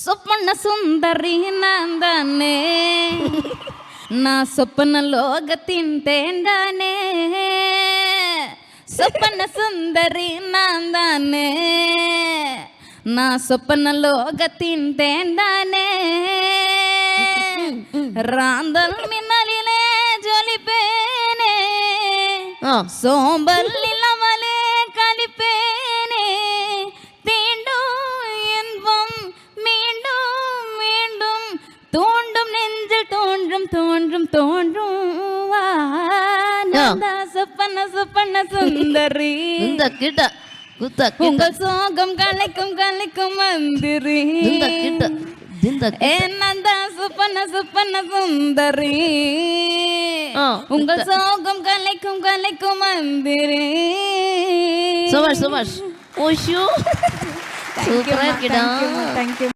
சொப்பன சுந்தரி நான் தானே நான் சொப்பன லோகத்தின் தேன்தானே சொப்பன சுந்தரி நான் தானே நான் சொப்பன லோகத்தின் தேன்தானே ராந்தல் மின்னலிலே ஜொலிப்பேனே சோம்பல் இல்லாமலே கலிப்பேனே தீண்டும் இன்பம் மீண்டும் மீண்டும் தோண்டும் நெஞ்சில் தோன்றும் தோன்றும் தோன்றும் சொப்பன சொப்பன சுந்தரி உங்கள் சோகம் கலைக்கும் கலைக்கும் மந்திரி என்னந்தா சுப்பன சுப்பன சுந்தரி உங்கள் சோகம் கலைக்கும் கலைக்கும் மந்திரி. சபாஷ் சபாஷ். ஓஷோ சூப்பரா இருக்குடா. தேங்க்யூ.